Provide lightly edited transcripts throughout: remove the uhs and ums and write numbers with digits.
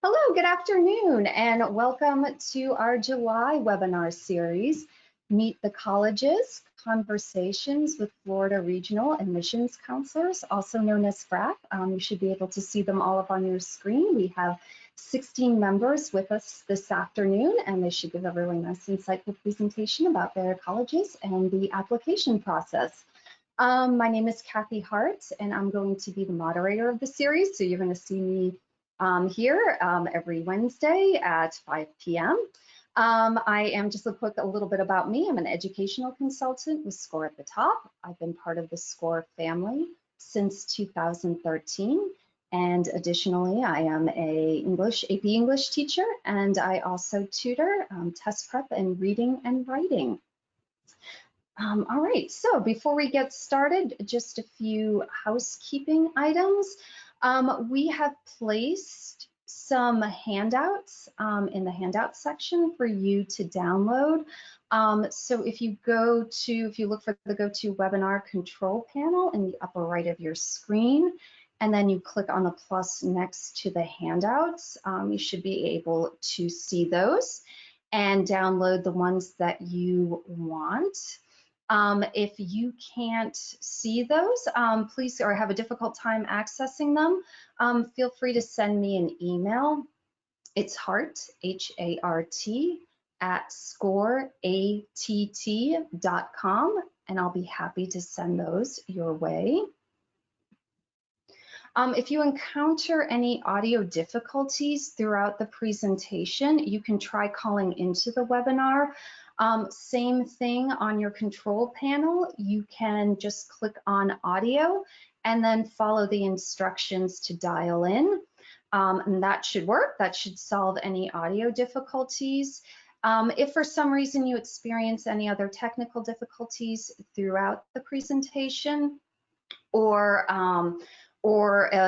Hello, good afternoon, and welcome to our July webinar series, Meet the Colleges, Conversations with Florida Regional Admissions Counselors, also known as FRAC. You should be able to see them all up on your screen. We have 16 members with us this afternoon, and they should give a really nice, insightful presentation about their colleges and the application process. My name is Kathy Hart, and I'm going to be the moderator of the series, so you're going to see me here every Wednesday at 5 p.m. I am just a little bit about me. I'm an educational consultant with SCORE at the top. I've been part of the SCORE family since 2013. And additionally, I am a AP English teacher, and I also tutor test prep and reading and writing. All right, so before we get started, just a few housekeeping items. We have placed some handouts in the handout section for you to download. So if you look for the GoToWebinar control panel in the upper right of your screen, and then you click on the plus next to the handouts, you should be able to see those and download the ones that you want. If you can't see those, please, or have a difficult time accessing them, feel free to send me an email. It's Hart, H-A-R-T, @scoreatt.com, and I'll be happy to send those your way. If you encounter any audio difficulties throughout the presentation, you can try calling into the webinar. Same thing on your control panel. You can just click on audio and then follow the instructions to dial in. And that should work. That should solve any audio difficulties. If for some reason you experience any other technical difficulties throughout the presentation, or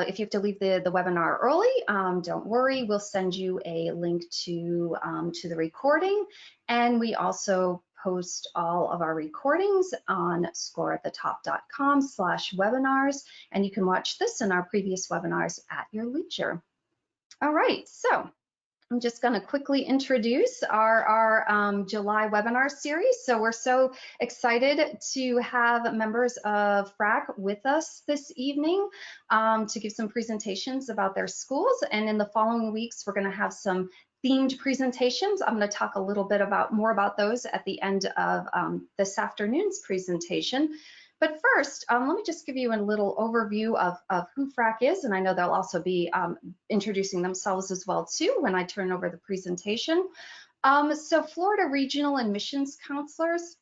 if you have to leave the webinar early, don't worry, we'll send you a link to the recording. And we also post all of our recordings on scoreatthetop.com/webinars, and you can watch this and our previous webinars at your leisure. All right, so I'm just going to quickly introduce our July webinar series. So we're so excited to have members of FRAC with us this evening to give some presentations about their schools. And in the following weeks, we're going to have some themed presentations. I'm going to talk a little bit more about those at the end of this afternoon's presentation. But first, let me just give you a little overview of who FRAC is, and I know they'll also be introducing themselves as well too when I turn over the presentation. So Florida Regional Admissions Counselors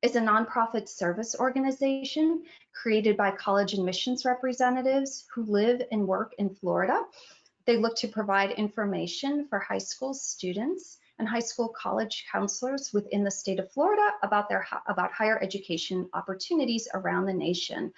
is a nonprofit service organization created by college admissions representatives who live and work in Florida. They look to provide information for high school students and high school college counselors within the state of Florida about higher education opportunities around the nation.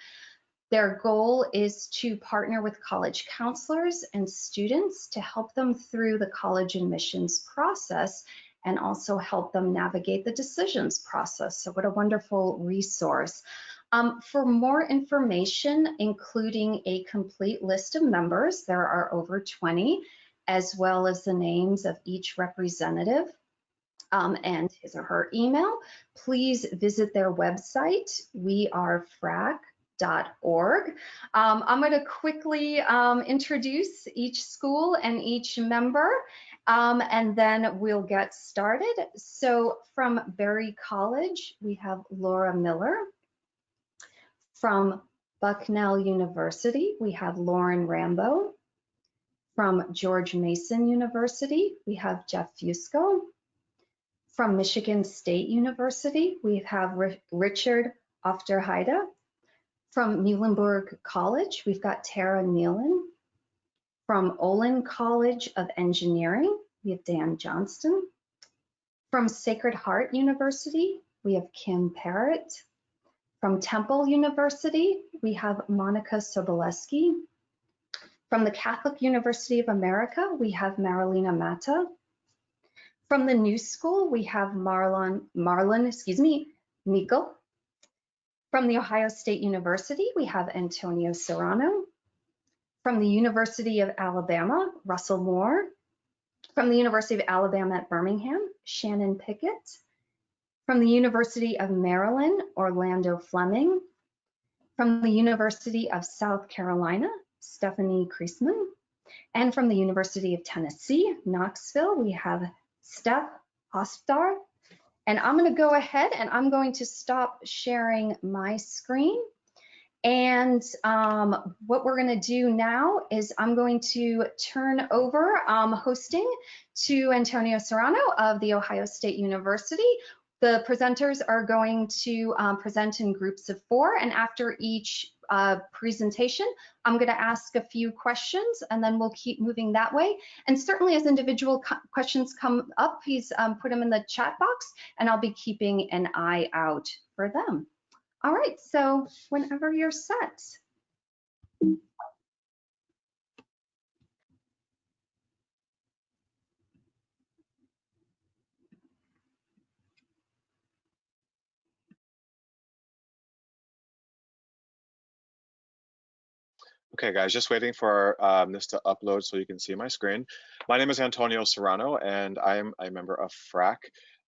Their goal is to partner with college counselors and students to help them through the college admissions process and also help them navigate the decisions process. So what a wonderful resource. For more information, including a complete list of members, there are over 20, as well as the names of each representative and his or her email, please visit their website, wearefrac.org. I'm going to quickly introduce each school and each member, and then we'll get started. So from Berry College, we have Laura Miller. From Bucknell University, we have Lauren Rambo. From George Mason University, we have Jeff Fusco. From Michigan State University, we have Richard Ofterheide. From Muhlenberg College, we've got Tara Nealon. From Olin College of Engineering, we have Dan Johnston. From Sacred Heart University, we have Kim Parrott. From Temple University, we have Monica Sobolewski. From the Catholic University of America, we have Marilena Mata. From the New School, we have Marlon Meikle. From the Ohio State University, we have Antonio Serrano. From the University of Alabama, Russell Moore. From the University of Alabama at Birmingham, Shannon Pickett. From the University of Maryland, Orlando Fleming. From the University of South Carolina, Stephanie Kriesman. And from the University of Tennessee, Knoxville, we have Steph Hostar. And I'm going to go ahead and I'm going to stop sharing my screen. And what we're going to do now is I'm going to turn over hosting to Antonio Serrano of The Ohio State University. The presenters are going to present in groups of 4, and after each presentation, I'm going to ask a few questions, and then we'll keep moving that way. And certainly as individual questions come up, please put them in the chat box, and I'll be keeping an eye out for them. All right, so whenever you're set. Okay, guys, just waiting for this to upload so you can see my screen. My name is Antonio Serrano, and I'm a member of FRAC.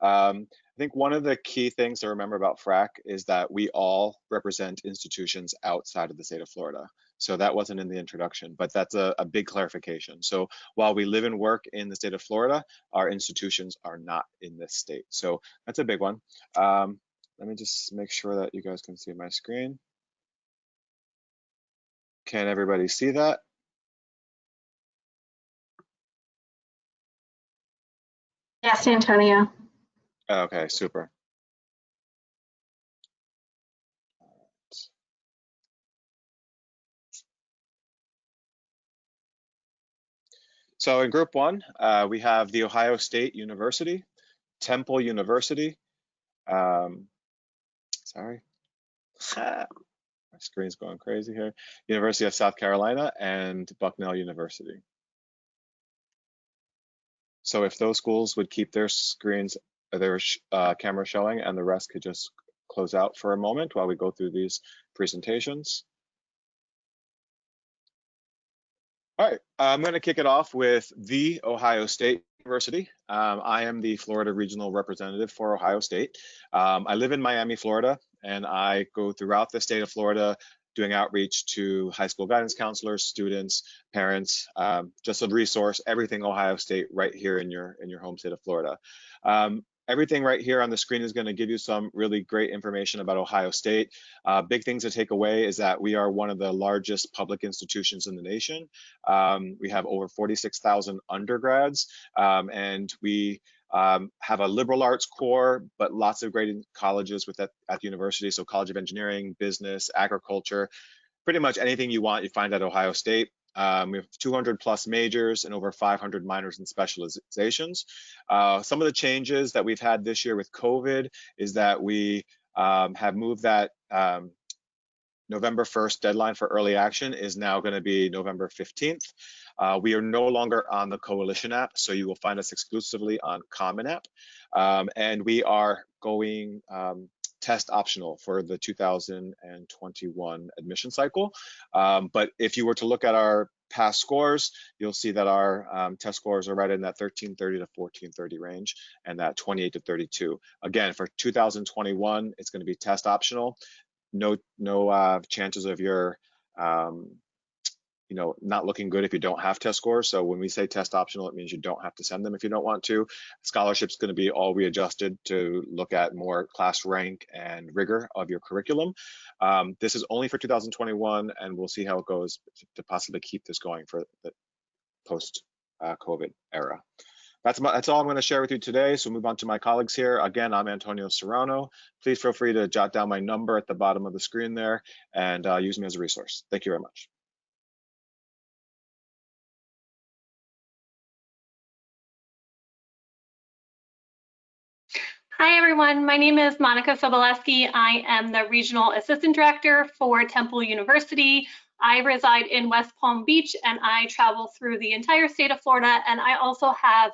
I think one of the key things to remember about FRAC is that we all represent institutions outside of the state of Florida. So that wasn't in the introduction, but that's a big clarification. So while we live and work in the state of Florida, our institutions are not in this state. So that's a big one. Let me just make sure that you guys can see my screen. Can everybody see that? Yes, Antonio. Okay, super. So in group 1, we have the Ohio State University, Temple University, sorry, my screen's going crazy here, University of South Carolina, and Bucknell University. So if those schools would keep their screens, their camera showing, and the rest could just close out for a moment while we go through these presentations. All right, I'm going to kick it off with the Ohio State University. I am the Florida Regional Representative for Ohio State. I live in Miami, Florida, and I go throughout the state of Florida doing outreach to high school guidance counselors, students, parents, just a resource, everything Ohio State right here in your home state of Florida. Everything right here on the screen is going to give you some really great information about Ohio State. Big things to take away is that we are one of the largest public institutions in the nation. We have over 46,000 undergrads, and we have a liberal arts core, but lots of great colleges at the university. So College of Engineering, business, agriculture, pretty much anything you want, you find at Ohio State. We have 200 plus majors and over 500 minors and specializations. Some of the changes that we've had this year with COVID is that we have moved that November 1st deadline for early action is now going to be November 15th. We are no longer on the Coalition app, so you will find us exclusively on Common App. And we are going test optional for the 2021 admission cycle. But if you were to look at our past scores, you'll see that our test scores are right in that 1330 to 1430 range and that 28 to 32. Again, for 2021, it's going to be test optional. No chances of your not looking good if you don't have test scores. So when we say test optional, it means you don't have to send them if you don't want to. Scholarship's going to be all readjusted to look at more class rank and rigor of your curriculum. This is only for 2021, and we'll see how it goes to possibly keep this going for the post-COVID era. That's all I'm going to share with you today. So move on to my colleagues here. Again, I'm Antonio Serrano. Please feel free to jot down my number at the bottom of the screen there and use me as a resource. Thank you very much. Hi, everyone. My name is Monica Sobolewski. I am the Regional Assistant Director for Temple University. I reside in West Palm Beach, and I travel through the entire state of Florida, and I also have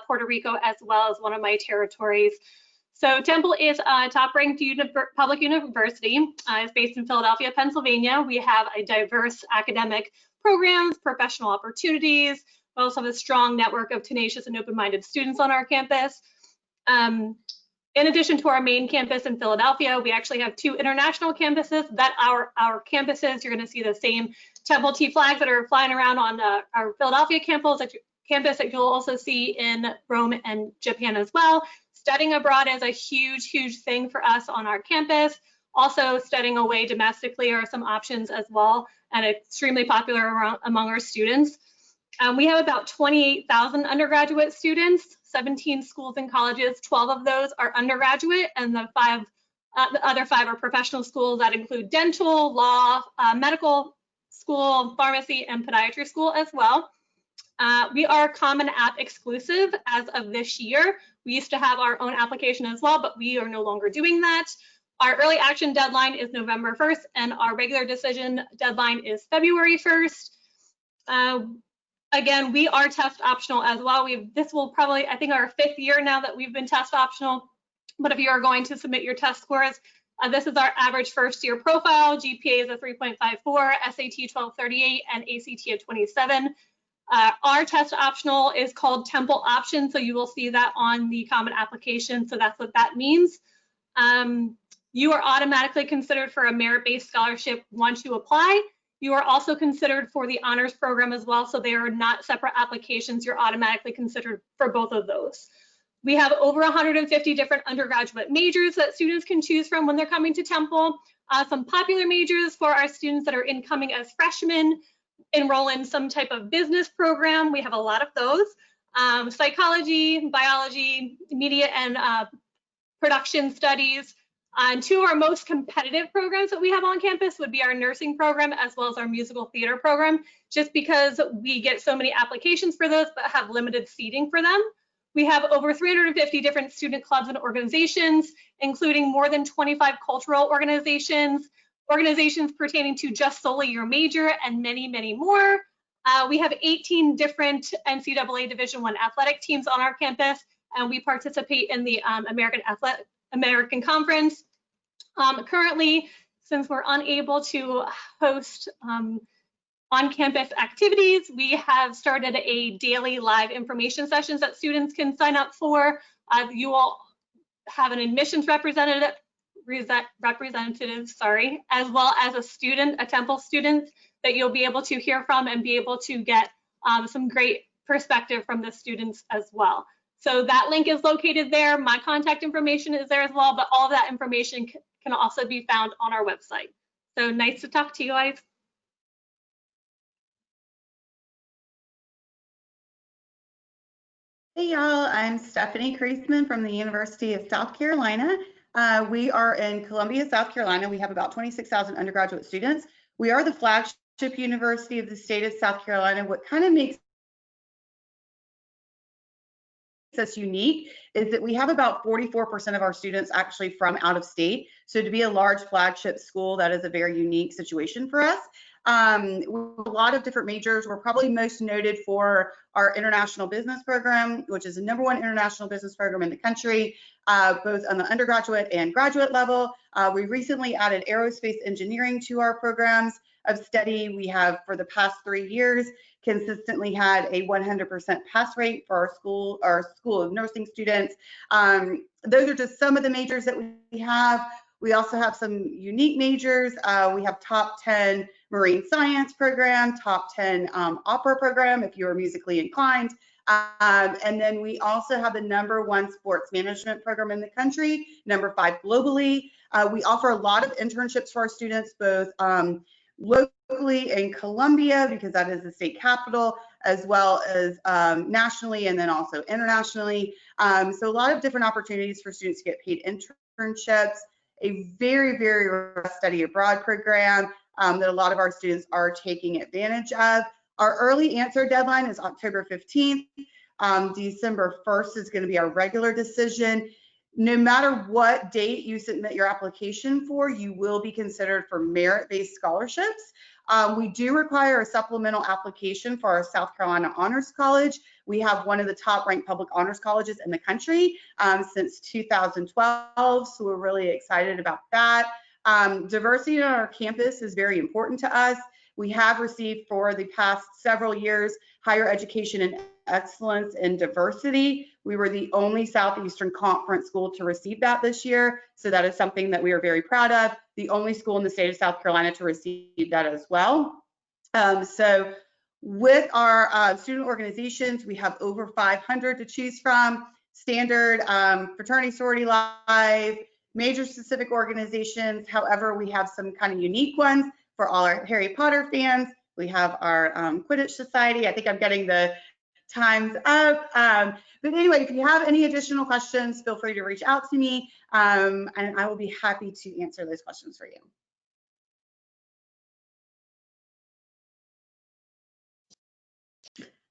Puerto Rico as well as one of my territories. So Temple is a top-ranked public university. It's based in Philadelphia, Pennsylvania. We have a diverse academic programs, professional opportunities. We also have a strong network of tenacious and open-minded students on our campus. In addition to our main campus in Philadelphia, we actually have 2 international campuses. That our campuses, you're going to see the same Temple T flags that are flying around on our Philadelphia campus that you'll also see in Rome and Japan as well. Studying abroad is a huge thing for us on our campus. Also, studying away domestically are some options as well, and extremely popular among our students. We have about 28,000 undergraduate students, 17 schools and colleges. 12 of those are undergraduate, and the other 5 are professional schools that include dental, law, medical school, pharmacy, and podiatry school as well. We are Common App exclusive as of this year. We used to have our own application as well, but we are no longer doing that. Our early action deadline is November 1st, and our regular decision deadline is February 1st. Again, we are test optional as well. This will probably, I think, our 5th year now that we've been test optional. But if you are going to submit your test scores, this is our average first year profile. GPA is a 3.54, SAT 1238, and ACT at 27. Our test optional is called Temple Option, so you will see that on the common application. So that's what that means. You are automatically considered for a merit-based scholarship once you apply. You are also considered for the honors program as well, so they are not separate applications. You're automatically considered for both of those. We have over 150 different undergraduate majors that students can choose from when they're coming to Temple. Some popular majors for our students that are incoming as freshmen, enroll in some type of business program. We have a lot of those. Psychology, biology, media and production studies. And 2 of our most competitive programs that we have on campus would be our nursing program as well as our musical theater program, just because we get so many applications for those but have limited seating for them. We have over 350 different student clubs and organizations, including more than 25 cultural organizations, organizations pertaining to just solely your major, and many more. We have 18 different NCAA Division I athletic teams on our campus, and we participate in the American Conference. Currently, since we're unable to host on-campus activities, we have started a daily live information sessions that students can sign up for. You will have an admissions representative, as well as a Temple student that you'll be able to hear from and be able to get some great perspective from the students as well. So that link is located there. My contact information is there as well, but all of that information can also be found on our website. So nice to talk to you guys. Hey y'all, I'm Stephanie Kreisman from the University of South Carolina. We are in Columbia, South Carolina. We have about 26,000 undergraduate students. We are the flagship university of the state of South Carolina. What kind of makes us unique is that we have about 44% of our students actually from out of state. So to be a large flagship school, that is a very unique situation for us. A lot of different majors. We're probably most noted for our international business program, which is the #1 international business program in the country, both on the undergraduate and graduate level. We recently added aerospace engineering to our programs of study. We have, for the past 3 years, consistently had a 100% pass rate for our school of nursing students. Those are just some of the majors that we have. We also have some unique majors. We have top 10 marine science program, top 10 opera program if you're musically inclined. And then we also have the #1 sports management program in the country, #5 globally. We offer a lot of internships for our students, both locally in Columbia, because that is the state capital, as well as nationally and then also internationally. So a lot of different opportunities for students to get paid internships, a very robust study abroad program that a lot of our students are taking advantage of. Our early answer deadline is October 15th. December 1st is going to be our regular decision. No matter what date you submit your application for, you will be considered for merit-based scholarships. We do require a supplemental application for our South Carolina Honors College. We have one of the top ranked public honors colleges in the country since 2012, so we're really excited about that. Diversity on our campus is very important to us. We have received for the past several years higher education and excellence in diversity. We were the only Southeastern Conference school to receive that this year, so that is something that we are very proud of. The only school in the state of South Carolina to receive that as well. So with our student organizations, we have over 500 to choose from. Standard, fraternity, sorority, live, major specific organizations. However, we have some kind of unique ones for all our Harry Potter fans. We have our Quidditch Society. I think I'm getting the times up. But anyway, if you have any additional questions, feel free to reach out to me, and I will be happy to answer those questions for you.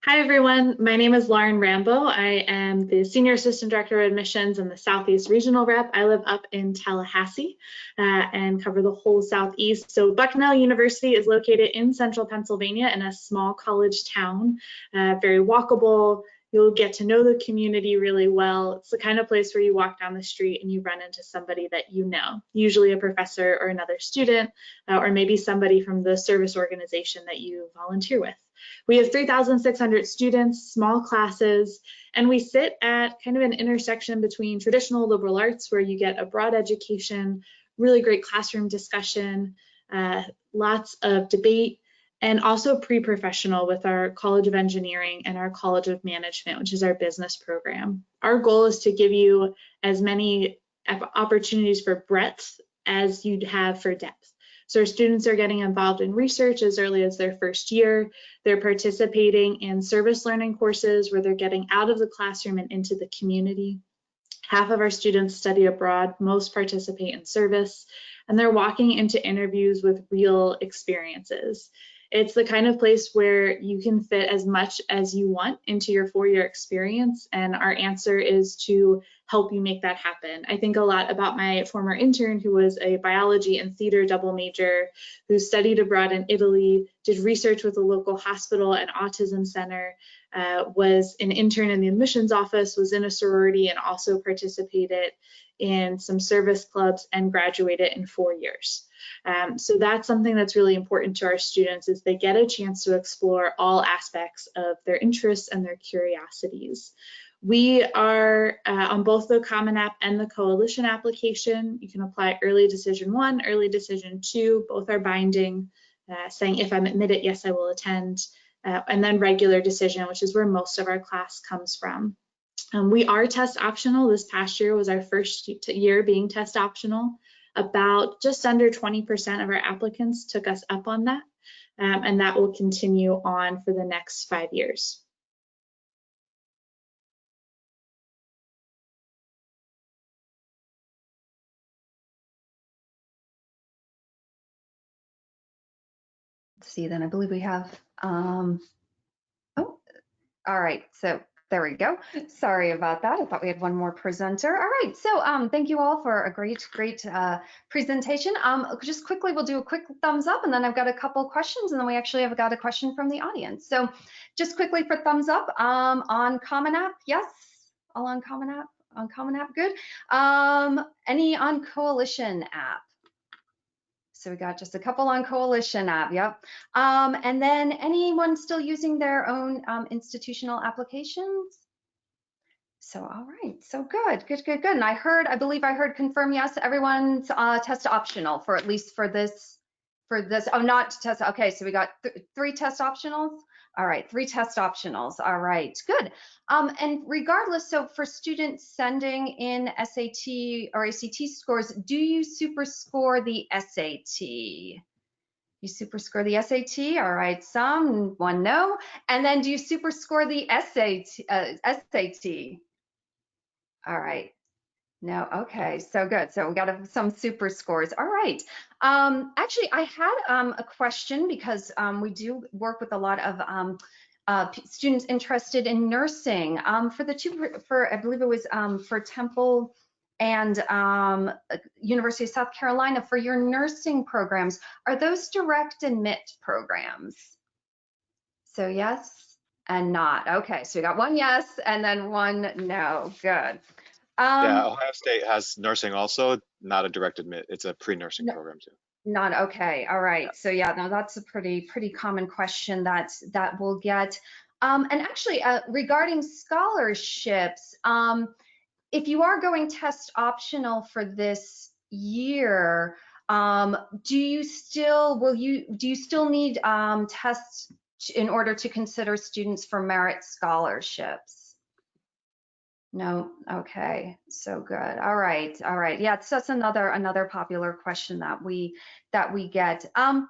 Hi, everyone. My name is Lauren Rambo. I am the Senior Assistant Director of Admissions and the Southeast Regional Rep. I live up in Tallahassee and cover the whole Southeast. So Bucknell University is located in central Pennsylvania in a small college town, very walkable. You'll get to know the community really well. It's the kind of place where you walk down the street and you run into somebody that you know, usually a professor or another student, or maybe somebody from the service organization that you volunteer with. We have 3,600 students, small classes, and we sit at kind of an intersection between traditional liberal arts, where you get a broad education, really great classroom discussion, lots of debate, and also pre-professional with our College of Engineering and our College of Management, which is our business program. Our goal is to give you as many opportunities for breadth as you'd have for depth. So our students are getting involved in research as early as their first year. They're participating in service learning courses where they're getting out of the classroom and into the community. Half of our students study abroad, most participate in service, and they're walking into interviews with real experiences. It's the kind of place where you can fit as much as you want into your four-year experience, and our answer is to help you make that happen. I think a lot about my former intern, who was a biology and theater double major, who studied abroad in Italy, did research with a local hospital and autism center, was an intern in the admissions office, was in a sorority, and also participated in some service clubs and graduated in 4 years. So that's something that's really important to our students, is they get a chance to explore all aspects of their interests and their curiosities. We are on both the Common App and the Coalition application. You can apply Early Decision 1, Early Decision 2, both are binding, saying if I'm admitted, yes, I will attend, and then Regular Decision, which is where most of our class comes from. We are test optional. This past year was our first year being test optional. About just under 20% of our applicants took us up on that, and that will continue on for the next 5 years. Let's see, then I believe we have, oh, all right, so there we go. Sorry about that. I thought we had one more presenter. All right, so thank you all for a great presentation. Just quickly, we'll do a quick thumbs up, and then I've got a couple questions, and then we actually have got a question from the audience. So just quickly for thumbs up on Common App, yes, all on Common App, good. Any on Coalition app? So we got just a couple on Coalition app, yep. And then anyone still using their own institutional applications? So, all right, so good. And I believe I heard confirm, yes, everyone's test optional for at least for this, oh, not test, okay, so we got 3 test optionals. All right, 3 test optionals, all right, good. And regardless, so for students sending in SAT or ACT scores, do you super score the SAT? You super score the SAT, all right, some, one no. And then do you super score the SAT? All right. No, okay, so good. So we got some super scores. All right. Actually, I had a question because we do work with a lot of students interested in nursing. For I believe it was for Temple and University of South Carolina for your nursing programs. Are those direct admit programs? So yes and not. Okay, so we got one yes and then one no. Good. Yeah, Ohio State has nursing also, not a direct admit. It's a pre-nursing program too. Not okay. All right. So yeah, no, that's a pretty common question that we'll get. And actually, regarding scholarships, if you are going test optional for this year, do you still need tests in order to consider students for merit scholarships? No. Okay. So good. All right. All right. Yeah, that's another popular question that we get. And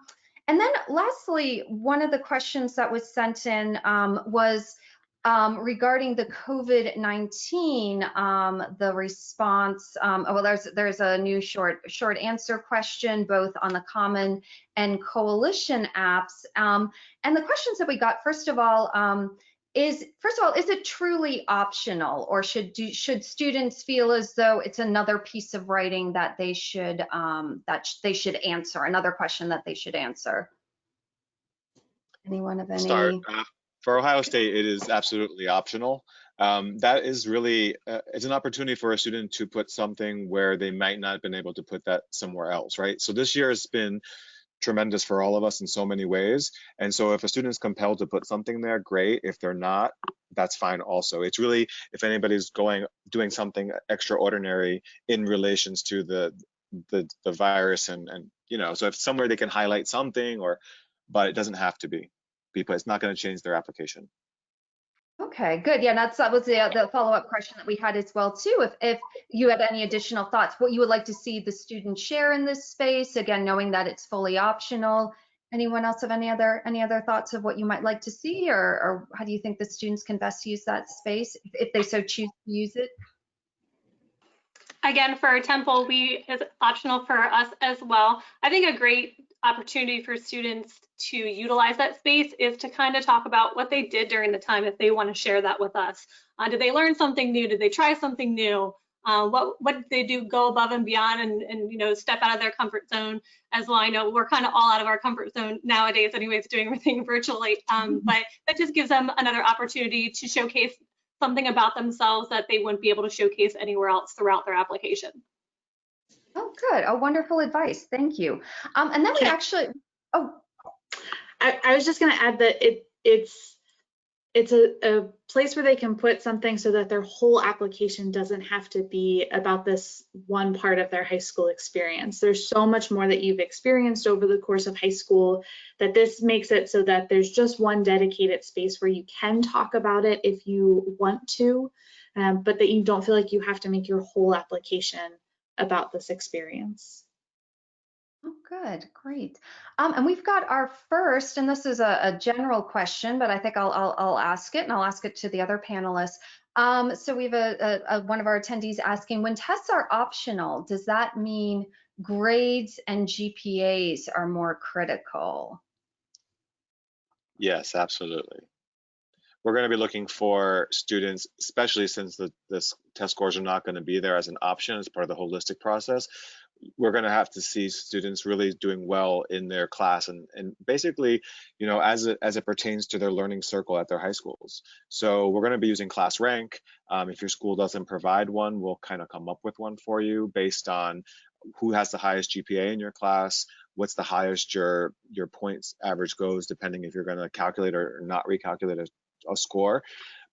then lastly, one of the questions that was sent in was regarding the COVID-19, the response. Well, there's a new short answer question both on the Common and Coalition apps. And the questions that we got, first of all, is it truly optional, or should students feel as though it's another piece of writing that they should answer, another question that they should answer? Anyone have any? Start. For Ohio State, it is absolutely optional. That is really, it's an opportunity for a student to put something where they might not have been able to put that somewhere else, right? So this year has been tremendous for all of us in so many ways. And so if a student is compelled to put something there, great. If they're not, that's fine also. It's really, if anybody's doing something extraordinary in relations to the virus and you know, so if somewhere they can highlight something, but it doesn't have to be, because it's not going to change their application. Okay, good. Yeah, that was the follow-up question that we had as well too. If you had any additional thoughts, what you would like to see the students share in this space, again, knowing that it's fully optional. Anyone else have any other thoughts of what you might like to see, or how do you think the students can best use that space if they so choose to use it? Again, for Temple, it's optional for us as well. I think a great opportunity for students to utilize that space is to kind of talk about what they did during the time, if they want to share that with us. Did they learn something new? Did they try something new? What did they do, go above and beyond and you know, step out of their comfort zone? As well, I know we're kind of all out of our comfort zone nowadays anyways, doing everything virtually, but that just gives them another opportunity to showcase something about themselves that they wouldn't be able to showcase anywhere else throughout their application. Oh, good. Oh, wonderful advice. Thank you. And then we actually, I was just going to add that it's a place where they can put something so that their whole application doesn't have to be about this one part of their high school experience. There's so much more that you've experienced over the course of high school that this makes it so that there's just one dedicated space where you can talk about it if you want to, but that you don't feel like you have to make your whole application about this experience. Oh, good, great. And we've got our first, and this is a general question, but I think I'll ask it, and I'll ask it to the other panelists. So we have one of our attendees asking, when tests are optional, does that mean grades and GPAs are more critical? Yes, absolutely. We're going to be looking for students, especially since this test scores are not going to be there as an option as part of the holistic process. We're going to have to see students really doing well in their class and basically, you know, as it pertains to their learning circle at their high schools. So we're going to be using class rank. If your school doesn't provide one, we'll kind of come up with one for you based on who has the highest GPA in your class, what's the highest your points average goes, depending if you're going to calculate or not recalculate a score.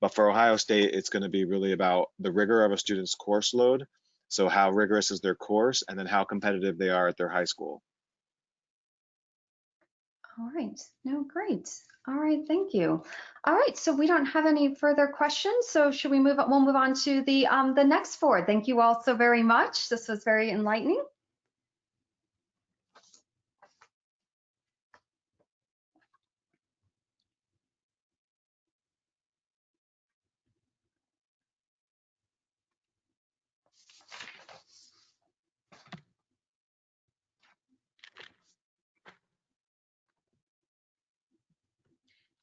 But for Ohio State, it's going to be really about the rigor of a student's course load. So how rigorous is their course, and then how competitive they are at their high school. All right, no, great. All right, thank you. All right, so we don't have any further questions. So should we move on? We'll move on to the next four. Thank you all so very much. This was very enlightening.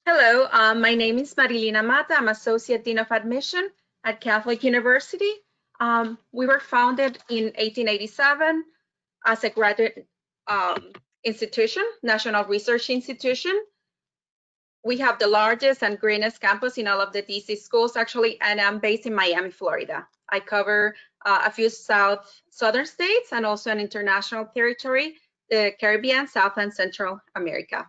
Hello, my name is Marilina Mata. I'm Associate Dean of Admission at Catholic University. We were founded in 1887 as a graduate institution, national research institution. We have the largest and greenest campus in all of the DC schools, actually, and I'm based in Miami, Florida. I cover a few southern states and also an international territory, the Caribbean, South and Central America.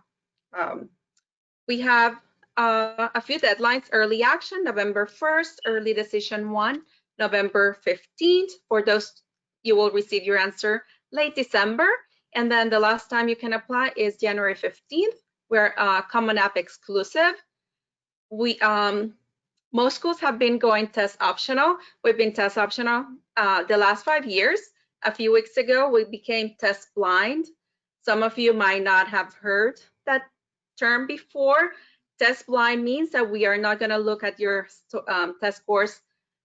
We have a few deadlines: early action, November 1st, early decision 1, November 15th. For those, you will receive your answer late December. And then the last time you can apply is January 15th. We're Common App exclusive. Most schools have been going test optional. We've been test optional the last 5 years. A few weeks ago, we became test blind. Some of you might not have heard that term before. Test blind means that we are not going to look at your test scores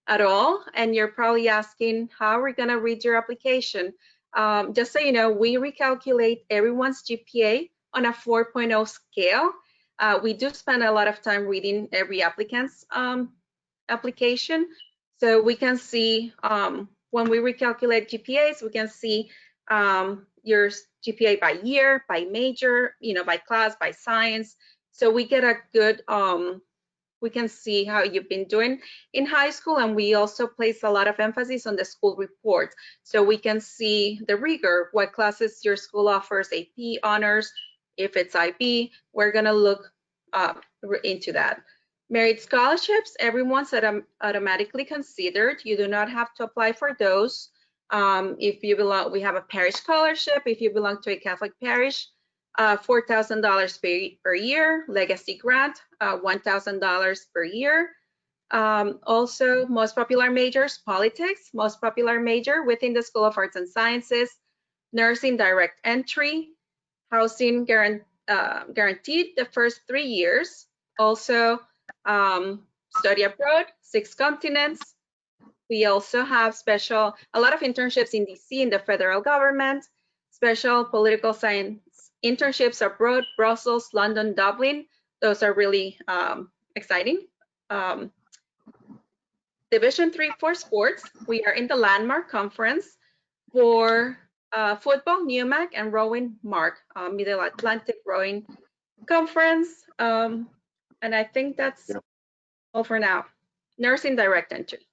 at all. And you're probably asking, how are we going to read your application? Just so you know, we recalculate everyone's GPA on a 4.0 scale. We do spend a lot of time reading every applicant's application. So we can see when we recalculate GPAs, we can see your GPA by year, by major, by class, by science. So we get a good, we can see how you've been doing in high school, and we also place a lot of emphasis on the school report. So we can see the rigor, what classes your school offers, AP, honors, if it's IB, we're gonna look into that. Merit scholarships, everyone's automatically considered. You do not have to apply for those. If you belong, we have a parish scholarship. If you belong to a Catholic parish, $4,000 per year. Legacy grant, $1,000 per year. Also, most popular majors, politics, most popular major within the School of Arts and Sciences, nursing direct entry, housing guaranteed the first 3 years. Also, study abroad, 6 continents. We also have a lot of internships in DC in the federal government, special political science internships abroad, Brussels, London, Dublin. Those are really exciting. Division 3 for sports, we are in the landmark conference for football, NUMAC, and rowing, MARC, Middle Atlantic Rowing Conference. And I think that's all for now. Nursing direct entry.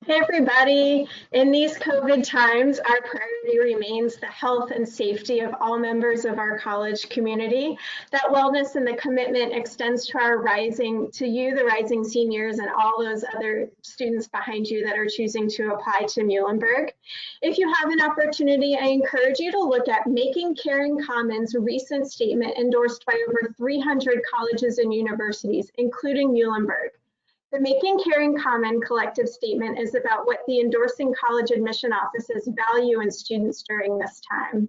Hey everybody, in these COVID times, our priority remains the health and safety of all members of our college community. That wellness and the commitment extends to you, the rising seniors, and all those other students behind you that are choosing to apply to Muhlenberg. If you have an opportunity, I encourage you to look at Making Caring Commons' recent statement endorsed by over 300 colleges and universities, including Muhlenberg. The Making Caring Common collective statement is about what the endorsing college admission offices value in students during this time.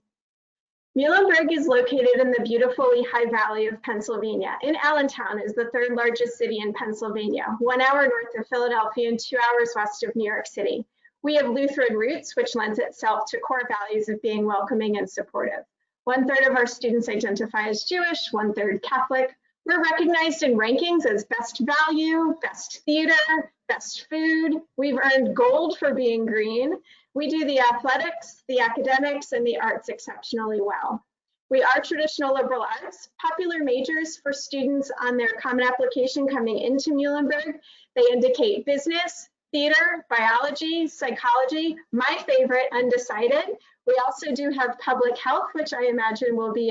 Muhlenberg is located in the beautiful Lehigh Valley of Pennsylvania. In Allentown is the 3rd largest city in Pennsylvania, 1 hour north of Philadelphia and 2 hours west of New York City. We have Lutheran roots, which lends itself to core values of being welcoming and supportive. 1/3 of our students identify as Jewish, 1/3 Catholic. We're recognized in rankings as best value, best theater, best food. We've earned gold for being green. We do the athletics, the academics, and the arts exceptionally well. We are traditional liberal arts, popular majors for students on their common application coming into Muhlenberg. They indicate business, theater, biology, psychology, my favorite, undecided. We also do have public health, which I imagine will be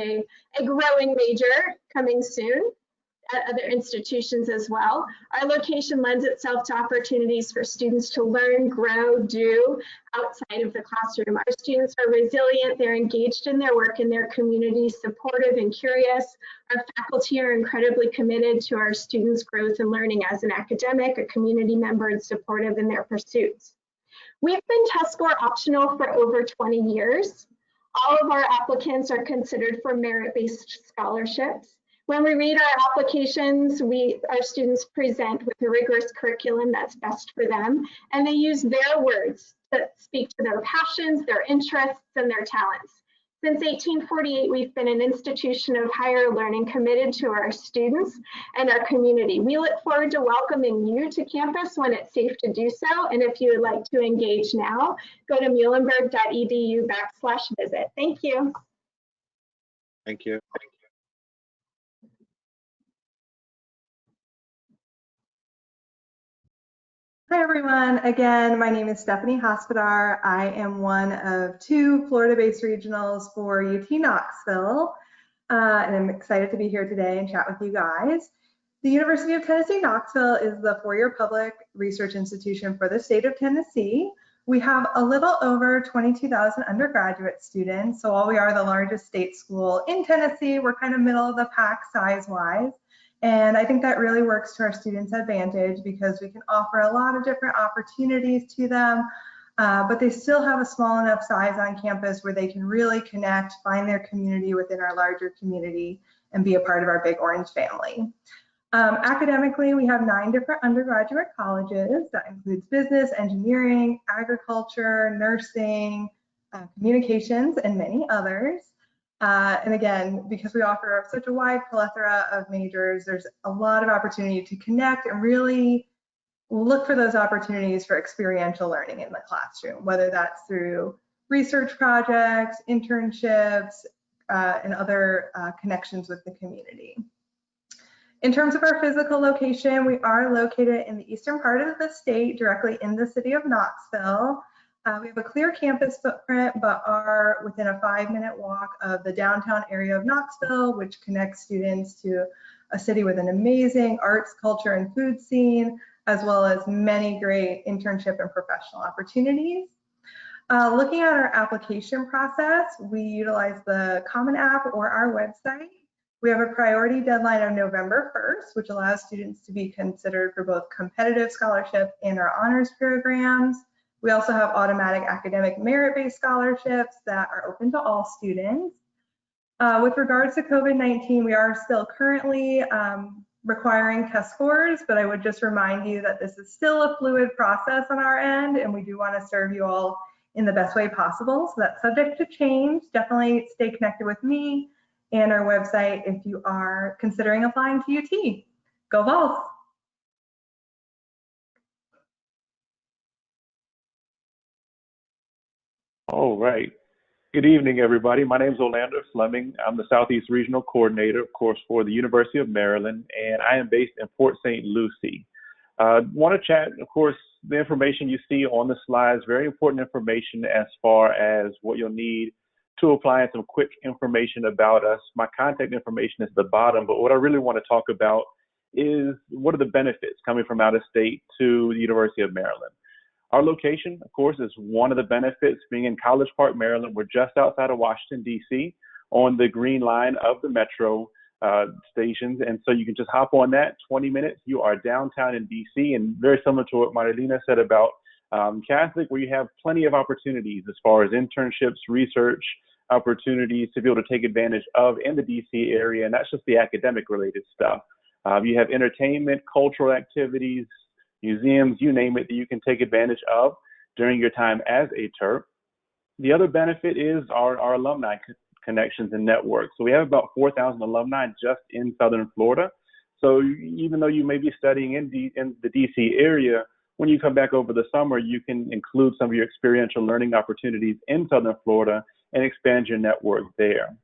a growing major coming soon at other institutions as well. Our location lends itself to opportunities for students to learn, grow, do outside of the classroom. Our students are resilient, they're engaged in their work in their community, supportive and curious. Our faculty are incredibly committed to our students' growth and learning as an academic, a community member, and supportive in their pursuits. We've been test score optional for over 20 years. All of our applicants are considered for merit-based scholarships. When we read our applications, our students present with a rigorous curriculum that's best for them, and they use their words to speak to their passions, their interests, and their talents. Since 1848, we've been an institution of higher learning committed to our students and our community. We look forward to welcoming you to campus when it's safe to do so. And if you would like to engage now, go to muhlenberg.edu/visit. Thank you. Thank you. Hi everyone, again, my name is Stephanie Hospodar. I am one of 2 Florida-based regionals for UT Knoxville, and I'm excited to be here today and chat with you guys. The University of Tennessee Knoxville is the 4-year public research institution for the state of Tennessee. We have a little over 22,000 undergraduate students, so while we are the largest state school in Tennessee, we're kind of middle of the pack size-wise. And I think that really works to our students' advantage because we can offer a lot of different opportunities to them, but they still have a small enough size on campus where they can really connect, find their community within our larger community, and be a part of our Big Orange family. Academically, we have 9 different undergraduate colleges. That includes business, engineering, agriculture, nursing, communications, and many others. And again, because we offer such a wide plethora of majors, there's a lot of opportunity to connect and really look for those opportunities for experiential learning in the classroom, whether that's through research projects, internships, and other connections with the community. In terms of our physical location, we are located in the eastern part of the state, directly in the city of Knoxville. We have a clear campus footprint, but are within a 5-minute walk of the downtown area of Knoxville, which connects students to a city with an amazing arts, culture, and food scene, as well as many great internship and professional opportunities. Looking at our application process, we utilize the Common App or our website. We have a priority deadline of November 1st, which allows students to be considered for both competitive scholarship and our honors programs. We also have automatic academic merit-based scholarships that are open to all students. With regards to COVID-19, we are still currently requiring test scores, but I would just remind you that this is still a fluid process on our end, and we do want to serve you all in the best way possible. So that's subject to change. Definitely stay connected with me and our website if you are considering applying to UT. Go Vols! All right. Good evening, everybody. My name is Orlando Fleming. I'm the Southeast Regional Coordinator, of course, for the University of Maryland, and I am based in Port St. Lucie. Want to chat, of course, the information you see on the slides, very important information as far as what you'll need to apply and some quick information about us. My contact information is at the bottom, but what I really want to talk about is what are the benefits coming from out of state to the University of Maryland. Our location, of course, is one of the benefits. Being in College Park, Maryland, we're just outside of Washington, D.C. on the green line of the metro stations. And so you can just hop on that, 20 minutes, you are downtown in D.C. And very similar to what Marilena said about Catholic, where you have plenty of opportunities as far as internships, research opportunities to be able to take advantage of in the D.C. area. And that's just the academic related stuff. You have entertainment, cultural activities, museums, you name it, that you can take advantage of during your time as a TERP. The other benefit is our alumni connections and networks. So we have about 4,000 alumni just in Southern Florida. So even though you may be studying in the DC area, when you come back over the summer, you can include some of your experiential learning opportunities in Southern Florida and expand your network there.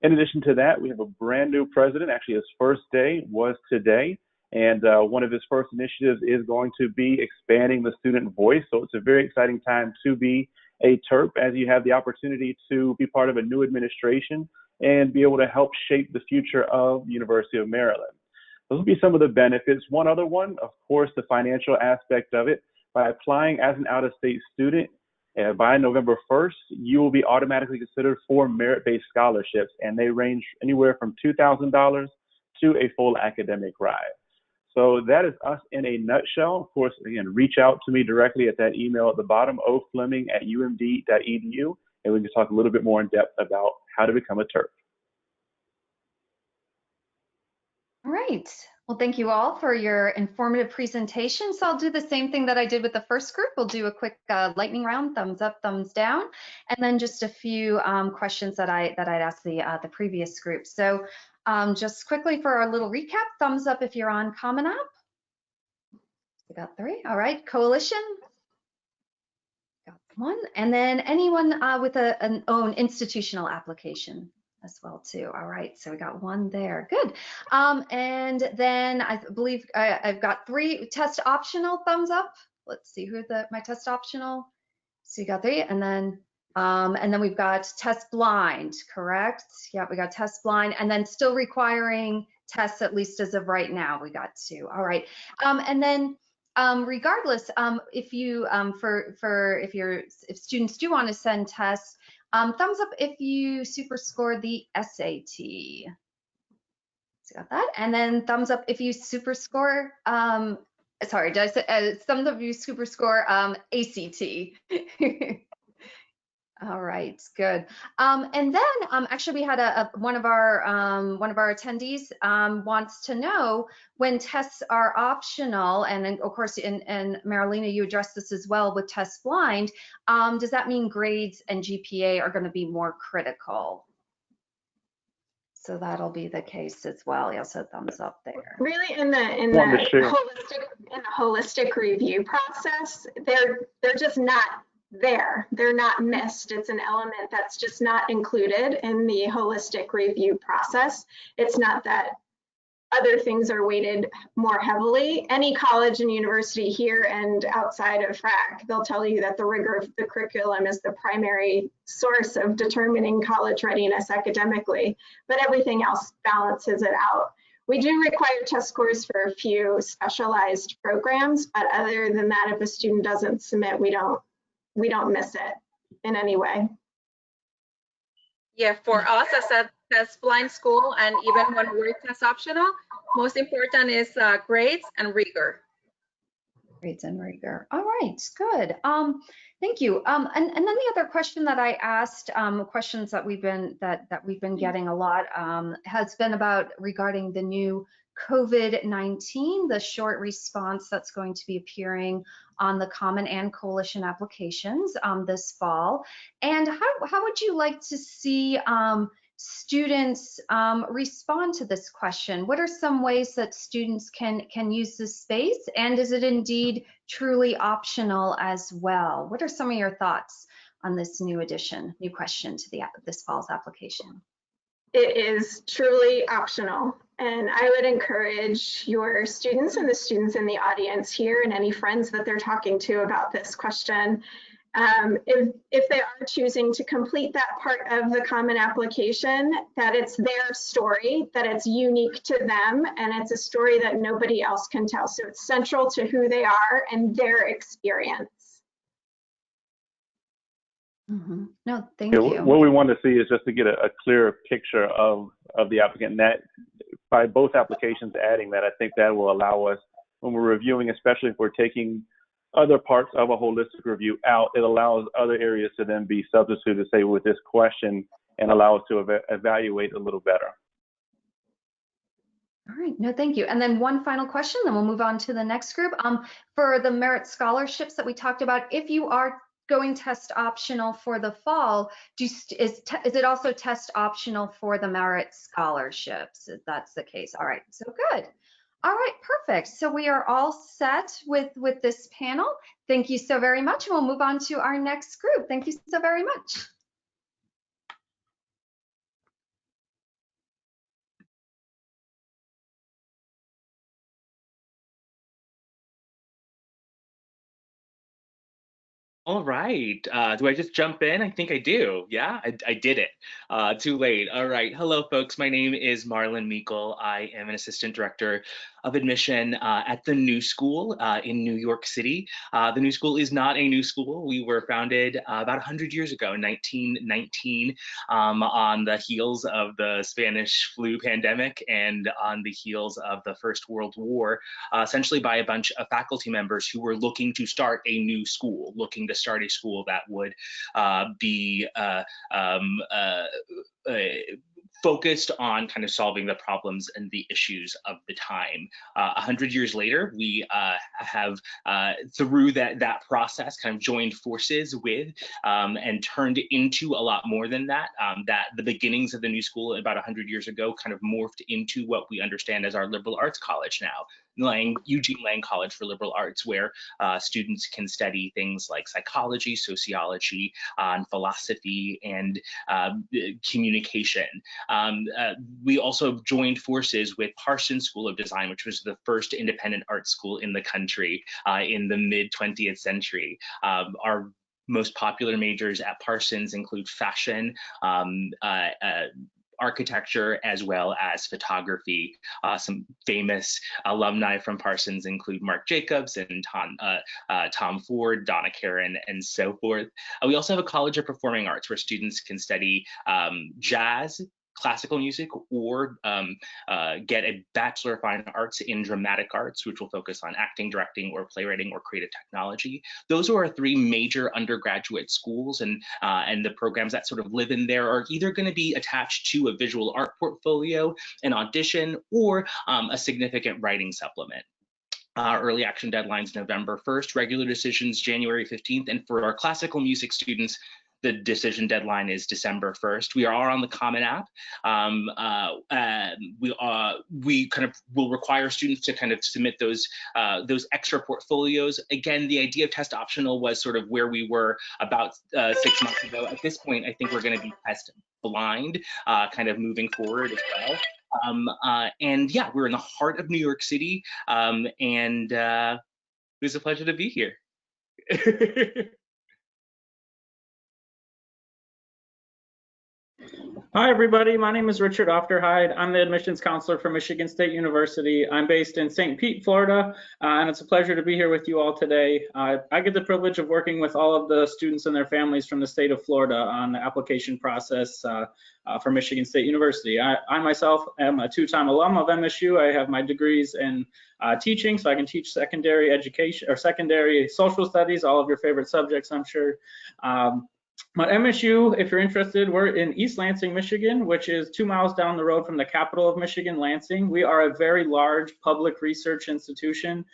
In addition to that, we have a brand new president. Actually, his first day was today. And one of his first initiatives is going to be expanding the student voice. So it's a very exciting time to be a TERP as you have the opportunity to be part of a new administration and be able to help shape the future of the University of Maryland. Those will be some of the benefits. One other one, of course, the financial aspect of it. By applying as an out-of-state student by November 1st, you will be automatically considered for merit-based scholarships, and they range anywhere from $2,000 to a full academic ride. So that is us in a nutshell. Of course, again, reach out to me directly at that email at the bottom, ofleming@umd.edu, and we can talk a little bit more in depth about how to become a TERP. All right. Well, thank you all for your informative presentations. So I'll do the same thing that I did with the first group. We'll do a quick lightning round, thumbs up, thumbs down, and then just a few questions that I'd asked the previous group. So just quickly for our little recap, thumbs up if you're on Common App. We got 3. All right, Coalition. Got 1. And then anyone with an own institutional application as well too. All right, so we got 1 there. Good. And then I believe I've got 3 test optional thumbs up. Let's see who my test optional. So you got 3, and then we've got test blind, correct? Yeah, we got test blind, and then still requiring tests at least as of right now. We got 2. All right, and then. Regardless, if you if students do want to send tests, thumbs up if you super score the SAT. So got that, and then thumbs up if you super score. Sorry, did I say thumbs up if you super score ACT. All right, good. And then actually we had one of our attendees wants to know when tests are optional, and then of course and Marilena, you addressed this as well with test blind. Does that mean grades and GPA are going to be more critical? So that'll be the case as well. Yeah, so thumbs up there. Really, in the holistic review process, they're just not there. They're not missed. It's an element that's just not included in the holistic review process. It's not that other things are weighted more heavily. Any college and university here and outside of FRAC, they'll tell you that the rigor of the curriculum is the primary source of determining college readiness academically, but everything else balances it out. We do require test scores for a few specialized programs, but other than that, if a student doesn't submit, we don't miss it in any way. Yeah, for us as a test blind school, and even when we're test optional, most important is grades and rigor. Grades and rigor. All right, good. Thank you. And then the other question that I asked, questions that we've been getting a lot, has been about regarding the new COVID-19, the short response that's going to be appearing on the Common and Coalition applications this fall. And how would you like to see students respond to this question? What are some ways that students can use this space? And is it indeed truly optional as well? What are some of your thoughts on this new question to this fall's application? It is truly optional. And I would encourage your students and the students in the audience here and any friends that they're talking to about this question, if they are choosing to complete that part of the Common application, that it's their story, that it's unique to them, and it's a story that nobody else can tell. So it's central to who they are and their experience. Mm-hmm. No, thank you. What we want to see is just to get a clearer picture of the applicant. And that by both applications adding that, I think that will allow us, when we're reviewing, especially if we're taking other parts of a holistic review out, it allows other areas to then be substituted, say, with this question, and allow us to evaluate a little better. All right, no, thank you. And then one final question, then we'll move on to the next group. For the merit scholarships that we talked about, if you are going test optional for the fall, is it also test optional for the merit scholarships, if that's the case? All right, so good. All right, perfect. So we are all set with this panel. Thank you so very much. We'll move on to our next group. Thank you so very much. All right. Do I just jump in? I think I do. Yeah, I did it. Too late. All right. Hello, folks. My name is Marlon Meikle. I am an assistant director of admission at the New School in New York City. The New School is not a new school. We were founded about 100 years ago in 1919 on the heels of the Spanish flu pandemic and on the heels of the First World War, essentially by a bunch of faculty members who were looking to start a new school, looking to start a school that would be focused on kind of solving the problems and the issues of the time. 100 years later, we have, through that process, kind of joined forces with and turned into a lot more than that. That the beginnings of the new school about 100 years ago kind of morphed into what we understand as our liberal arts college now. Eugene Lang College for Liberal Arts, where students can study things like psychology, sociology, and philosophy, and communication. We also joined forces with Parsons School of Design, which was the first independent art school in the country in the mid-20th century. Our most popular majors at Parsons include fashion, architecture, as well as photography. Some famous alumni from Parsons include Marc Jacobs and Tom Ford, Donna Karan, and so forth. We also have a College of Performing Arts where students can study jazz, classical music, or get a Bachelor of Fine Arts in Dramatic Arts, which will focus on acting, directing, or playwriting, or creative technology. Those are our three major undergraduate schools, and the programs that sort of live in there are either going to be attached to a visual art portfolio, an audition, or a significant writing supplement. Early action deadlines November 1st, regular decisions January 15th, and for our classical music students, the decision deadline is December 1st. We are on the Common App. We kind of will require students to kind of submit those extra portfolios. Again, the idea of test optional was sort of where we were about 6 months ago. At this point, I think we're going to be test blind, kind of moving forward as well. And yeah, we're in the heart of New York City, and it was a pleasure to be here. Hi, everybody. My name is Richard Ofterhide. I'm the admissions counselor for Michigan State University. I'm based in St. Pete, Florida, and it's a pleasure to be here with you all today. I get the privilege of working with all of the students and their families from the state of Florida on the application process for Michigan State University. I myself am a two-time alum of MSU. I have my degrees in teaching, so I can teach secondary education or secondary social studies, all of your favorite subjects, I'm sure. But MSU, if you're interested, we're in East Lansing, Michigan, which is 2 miles down the road from the capital of Michigan, Lansing. We are a very large public research institution.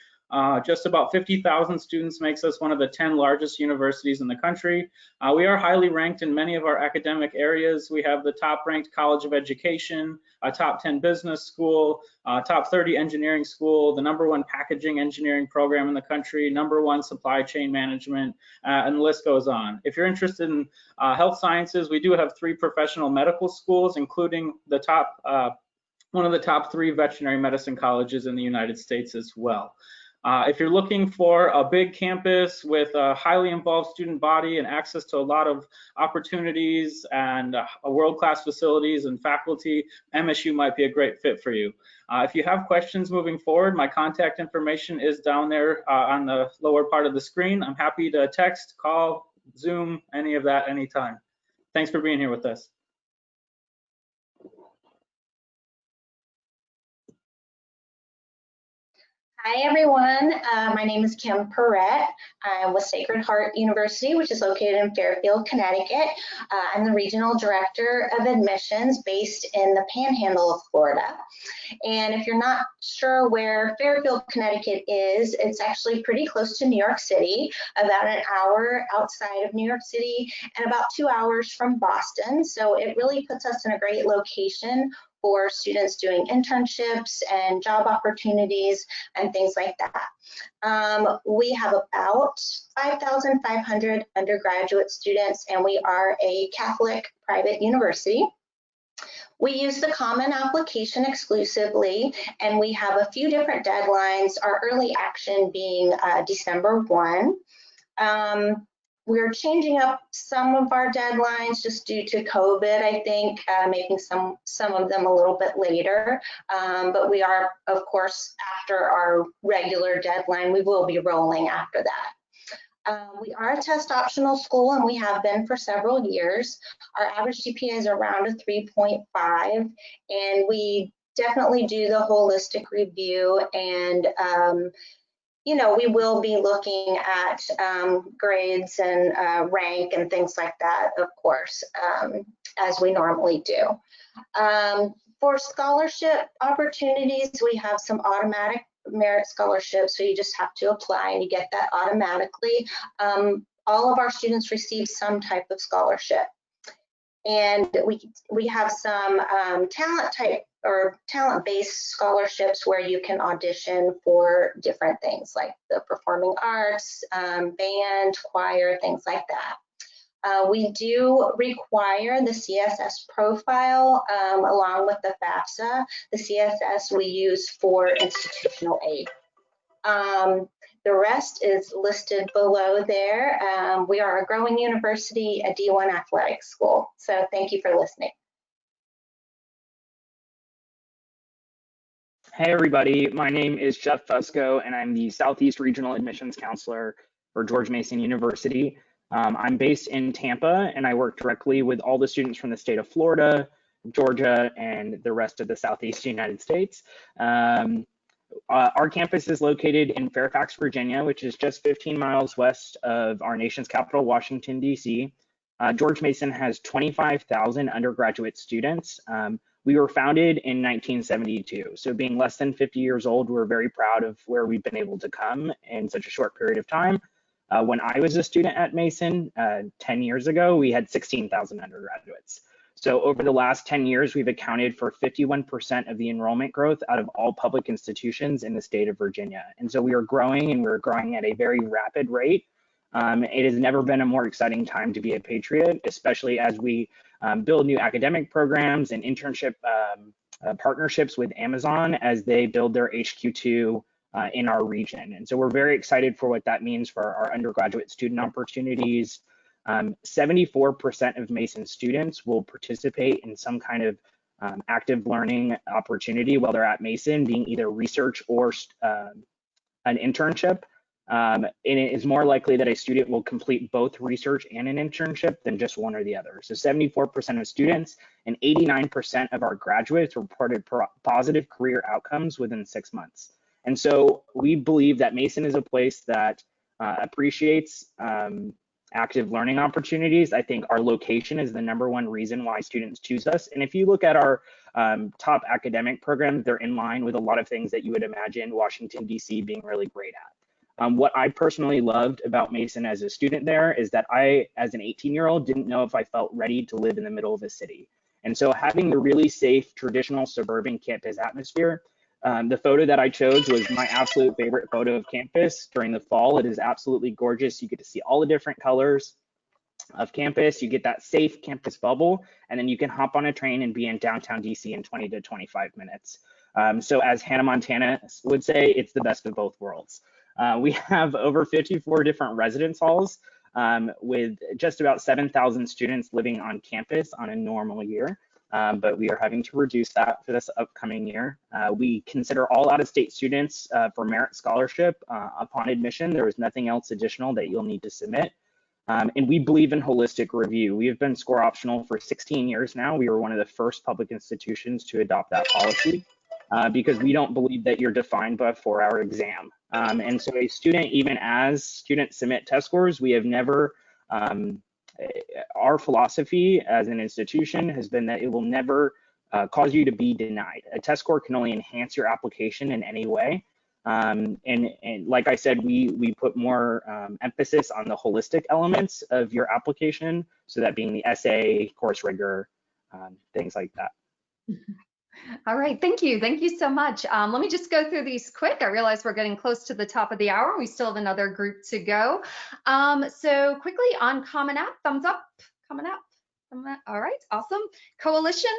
Just about 50,000 students makes us one of the 10 largest universities in the country. We are highly ranked in many of our academic areas. We have the top ranked College of Education, a top 10 business school, top 30 engineering school, the #1 packaging engineering program in the country, #1 supply chain management, and the list goes on. If you're interested in health sciences, we do have 3 professional medical schools, including the top, one of the top 3 veterinary medicine colleges in the United States as well. If you're looking for a big campus with a highly involved student body and access to a lot of opportunities and world-class facilities and faculty, MSU might be a great fit for you. If you have questions moving forward, my contact information is down there on the lower part of the screen. I'm happy to text, call, Zoom, any of that anytime. Thanks for being here with us. Hi, everyone. My name is Kim Perrette. I'm with Sacred Heart University, which is located in Fairfield, Connecticut. I'm the Regional Director of Admissions based in the Panhandle of Florida. And if you're not sure where Fairfield, Connecticut is, it's actually pretty close to New York City, about an hour outside of New York City and about 2 hours from Boston. So it really puts us in a great location for students doing internships and job opportunities and things like that. We have about 5,500 undergraduate students, and we are a Catholic private university. We use the Common Application exclusively, and we have a few different deadlines, our early action being December 1. We're changing up some of our deadlines just due to COVID, I think, making some of them a little bit later. But we are, of course, after our regular deadline, we will be rolling after that. We are a test optional school, and we have been for several years. Our average GPA is around a 3.5, and we definitely do the holistic review and you know, we will be looking at grades and rank and things like that, of course, as we normally do. For scholarship opportunities, we have some automatic merit scholarships, so you just have to apply and you get that automatically. All of our students receive some type of scholarship. And we have some talent-based scholarships where you can audition for different things like the performing arts, band, choir, things like that. We do require the CSS profile along with the FAFSA. The CSS we use for institutional aid. The rest is listed below there. We are a growing university, a D1 athletic school. So thank you for listening. Hey everybody, my name is Jeff Fusco and I'm the Southeast Regional Admissions Counselor for George Mason University. I'm based in Tampa and I work directly with all the students from the state of Florida, Georgia, and the rest of the Southeast United States. Our campus is located in Fairfax, Virginia, which is just 15 miles west of our nation's capital, Washington, D.C. George Mason has 25,000 undergraduate students. We were founded in 1972, so being less than 50 years old, we're very proud of where we've been able to come in such a short period of time. When I was a student at Mason 10 years ago, we had 16,000 undergraduates. So over the last 10 years, we've accounted for 51% of the enrollment growth out of all public institutions in the state of Virginia. And so we are growing, and we're growing at a very rapid rate. It has never been a more exciting time to be a Patriot, especially as we build new academic programs and internship partnerships with Amazon as they build their HQ2 in our region. And so we're very excited for what that means for our undergraduate student opportunities. 74% of Mason students will participate in some kind of active learning opportunity while they're at Mason, being either research or an internship. And it is more likely that a student will complete both research and an internship than just one or the other. So 74% of students and 89% of our graduates reported positive career outcomes within 6 months. And so we believe that Mason is a place that appreciates active learning opportunities. I think our location is the #1 reason why students choose us. And if you look at our top academic programs, they're in line with a lot of things that you would imagine Washington, D.C. being really great at. What I personally loved about Mason as a student there is that I, as an 18-year-old, didn't know if I felt ready to live in the middle of a city. And so having the really safe, traditional suburban campus atmosphere, the photo that I chose was my absolute favorite photo of campus during the fall. It is absolutely gorgeous. You get to see all the different colors of campus. You get that safe campus bubble, and then you can hop on a train and be in downtown DC in 20 to 25 minutes. So as Hannah Montana would say, it's the best of both worlds. We have over 54 different residence halls with just about 7,000 students living on campus on a normal year. But we are having to reduce that for this upcoming year. We consider all out-of-state students for merit scholarship upon admission. There is nothing else additional that you'll need to submit. And we believe in holistic review. We have been score optional for 16 years now. We were one of the first public institutions to adopt that policy because we don't believe that you're defined by a 4-hour exam. And so a student, even as students submit test scores, we have never our philosophy as an institution has been that it will never cause you to be denied. A test score can only enhance your application in any way. And like I said, we put more emphasis on the holistic elements of your application, so that being the essay, course rigor, things like that. All right, thank you. Thank you so much. Let me just go through these quick. I realize we're getting close to the top of the hour. We still have another group to go. So quickly on Common App, thumbs up, Common App. All right, awesome. Coalition.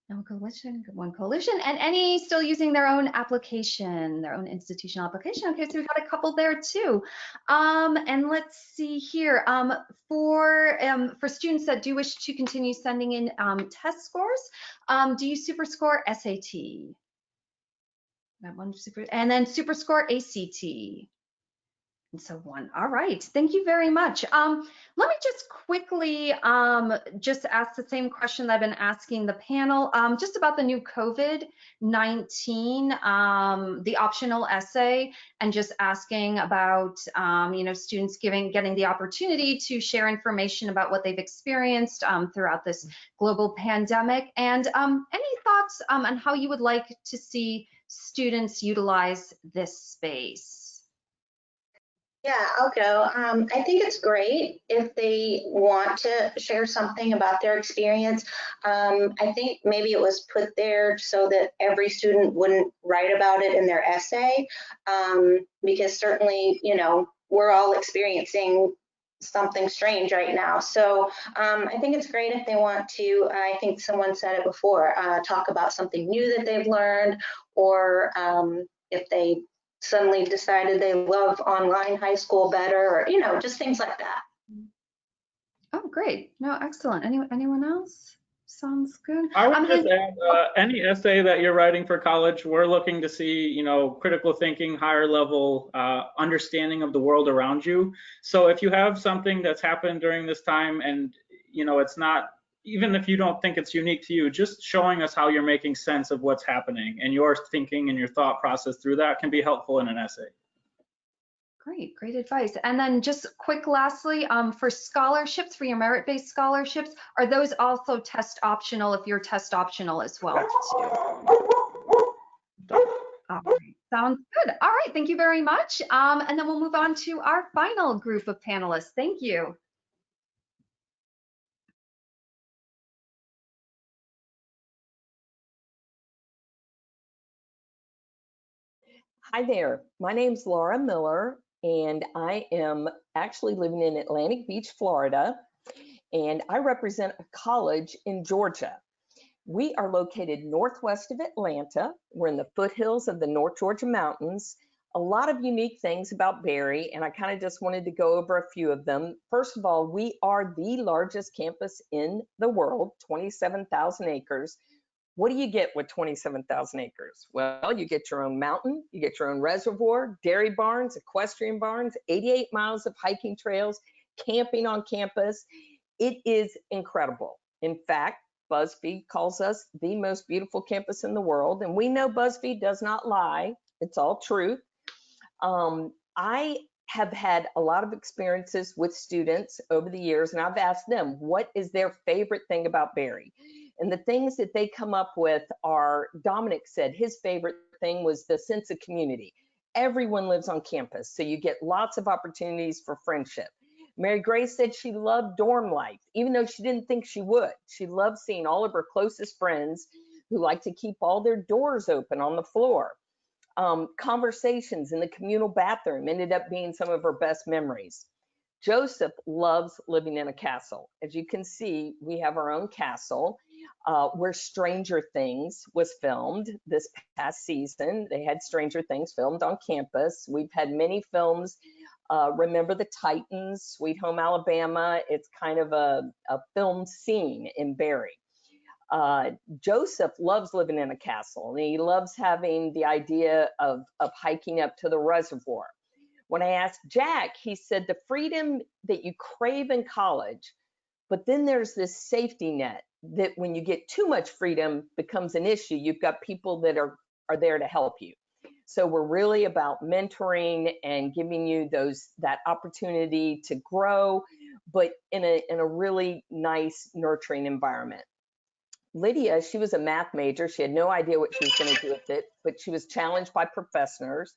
No coalition, good one coalition. And any still using their own application, their own institutional application? Okay, so we've got a couple there too. And let's see here. For students that do wish to continue sending in test scores, do you super score SAT? That one super, and then super score ACT. And so 1. All right, thank you very much. Let me just quickly just ask the same question that I've been asking the panel, just about the new COVID-19, the optional essay, and just asking about, students getting the opportunity to share information about what they've experienced throughout this global pandemic. And any thoughts on how you would like to see students utilize this space? Yeah, I'll go. I think it's great if they want to share something about their experience. I think maybe it was put there so that every student wouldn't write about it in their essay, because certainly, we're all experiencing something strange right now. So I think it's great if they want to, I think someone said it before, talk about something new that they've learned, or if they suddenly decided they love online high school better, or just things like that. Oh, great. No, excellent. Anyone else? Sounds good. I would just add, any essay that you're writing for college, we're looking to see, critical thinking, higher level understanding of the world around you. So if you have something that's happened during this time and, it's not, even if you don't think it's unique to you, just showing us how you're making sense of what's happening and your thinking and your thought process through that can be helpful in an essay. Great advice. And then just quick lastly, for scholarships, for your merit-based scholarships, are those also test optional if you're test optional as well too? All right, sounds good. All right, thank you very much. And then we'll move on to our final group of panelists. Thank you. Hi there, my name's Laura Miller, and I am actually living in Atlantic Beach, Florida, and I represent a college in Georgia. We are located northwest of Atlanta. We're in the foothills of the North Georgia Mountains. A lot of unique things about Berry, and I kind of just wanted to go over a few of them. First of all, we are the largest campus in the world, 27,000 acres. What do you get with 27,000 acres? Well, you get your own mountain, you get your own reservoir, dairy barns, equestrian barns, 88 miles of hiking trails, camping on campus. It is incredible. In fact, BuzzFeed calls us the most beautiful campus in the world, and we know BuzzFeed does not lie. It's all truth. I have had a lot of experiences with students over the years, and I've asked them, what is their favorite thing about Berry? And the things that they come up with are, Dominic said his favorite thing was the sense of community. Everyone lives on campus, so you get lots of opportunities for friendship. Mary Grace said she loved dorm life, even though she didn't think she would. She loved seeing all of her closest friends who like to keep all their doors open on the floor. Conversations in the communal bathroom ended up being some of her best memories. Joseph loves living in a castle. As you can see, we have our own castle where Stranger Things was filmed this past season. They had Stranger Things filmed on campus. We've had many films. Remember the Titans, Sweet Home Alabama. It's kind of a film scene in Berry. Joseph loves living in a castle, and he loves having the idea of hiking up to the reservoir. When I asked Jack, he said the freedom that you crave in college, but then there's this safety net that when you get too much freedom becomes an issue. You've got people that are there to help you. So we're really about mentoring and giving you that opportunity to grow, but in a really nice, nurturing environment. Lydia, she was a math major. She had no idea what she was going to do with it, but she was challenged by professors.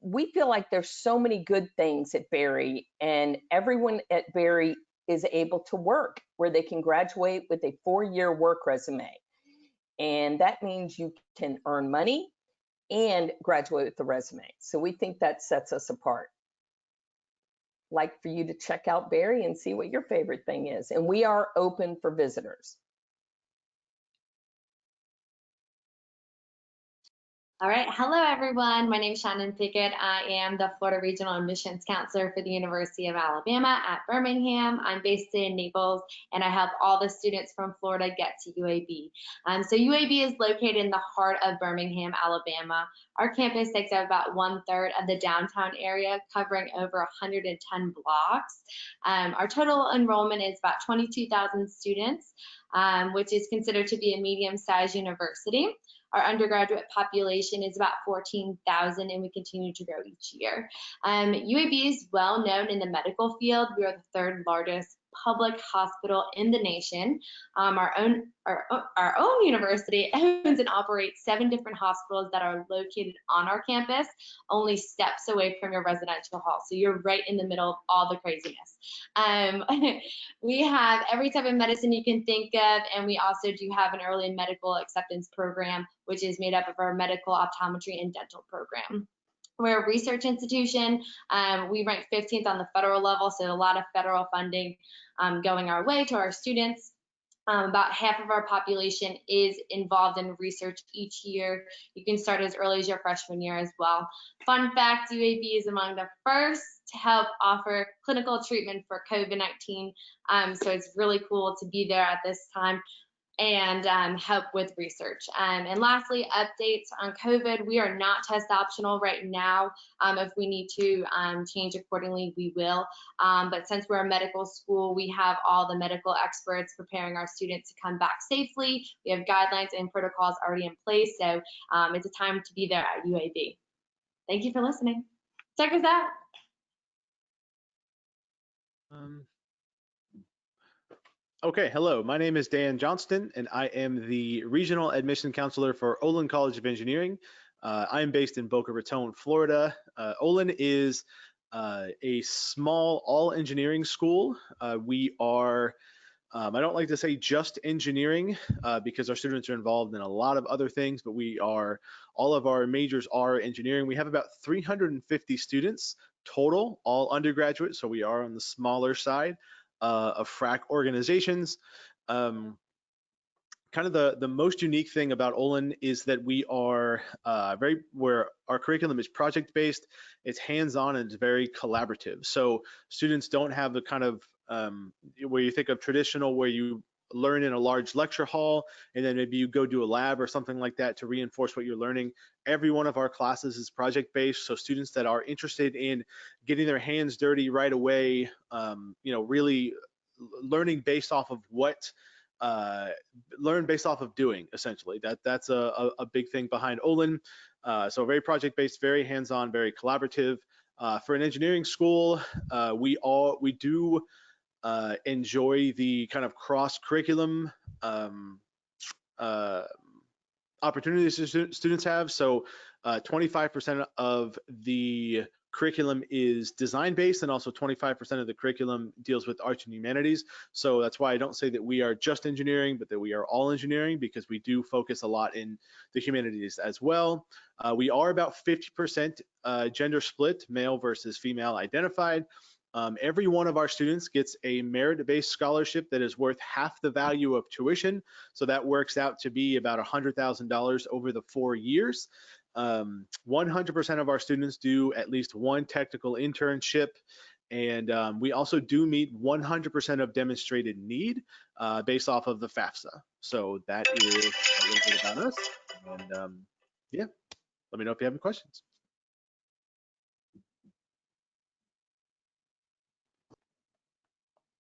We feel like there's so many good things at Berry, and everyone at Berry is able to work where they can graduate with a 4-year work resume. And that means you can earn money and graduate with the resume. So we think that sets us apart. Like for you to check out Berry and see what your favorite thing is. And we are open for visitors. All right, hello everyone. My name is Shannon Pickett. I am the Florida Regional Admissions Counselor for the University of Alabama at Birmingham. I'm based in Naples, and I help all the students from Florida get to UAB. So UAB is located in the heart of Birmingham, Alabama. Our campus takes up about 1/3 of the downtown area, covering over 110 blocks. Our total enrollment is about 22,000 students, which is considered to be a medium-sized university. Our undergraduate population is about 14,000, and we continue to grow each year. UAB is well known in the medical field. We are the 3rd largest public hospital in the nation. Our own university owns and operates 7 different hospitals that are located on our campus, only steps away from your residential hall. So you're right in the middle of all the craziness. We have every type of medicine you can think of, and we also do have an early medical acceptance program, which is made up of our medical, optometry, and dental program. We're a research institution. We rank 15th on the federal level, so a lot of federal funding going our way to our students. About half of our population is involved in research each year. You can start as early as your freshman year as well. Fun fact, UAB is among the first to help offer clinical treatment for COVID-19. So it's really cool to be there at this time and help with research. And lastly, updates on COVID. We are not test optional right now. If we need to change accordingly, we will. But since we're a medical school, we have all the medical experts preparing our students to come back safely. We have guidelines and protocols already in place. So it's a time to be there at UAB. Thank you for listening. Check us out. Okay, hello, my name is Dan Johnston, and I am the Regional Admission Counselor for Olin College of Engineering. I am based in Boca Raton, Florida. Olin is a small all-engineering school. We are, I don't like to say just engineering because our students are involved in a lot of other things, but we are, all of our majors are engineering. We have about 350 students total, all undergraduate, so we are on the smaller side of FRAC organizations. Kind of the most unique thing about Olin is that we are where our curriculum is project-based, it's hands-on, and it's very collaborative. So students don't have the kind of where you think of traditional, where you learn in a large lecture hall and then maybe you go do a lab or something like that to reinforce what you're learning. Every one of our classes is project-based, so students that are interested in getting their hands dirty right away, you know, really learning based off of what learn based off of doing, essentially. That's a big thing behind Olin. So very project-based, very hands-on, very collaborative. For an engineering school, we do enjoy the kind of cross-curriculum opportunities students have. So 25% of the curriculum is design-based, and also 25% of the curriculum deals with arts and humanities. So that's why I don't say that we are just engineering, but that we are all engineering, because we do focus a lot in the humanities as well. We are about 50% gender split, male versus female identified. Every one of our students gets a merit-based scholarship that is worth half the value of tuition. So that works out to be about $100,000 over the 4 years. 100% of our students do at least one technical internship, and we also do meet 100% of demonstrated need based off of the FAFSA. So that is a little bit about us, and yeah, let me know if you have any questions.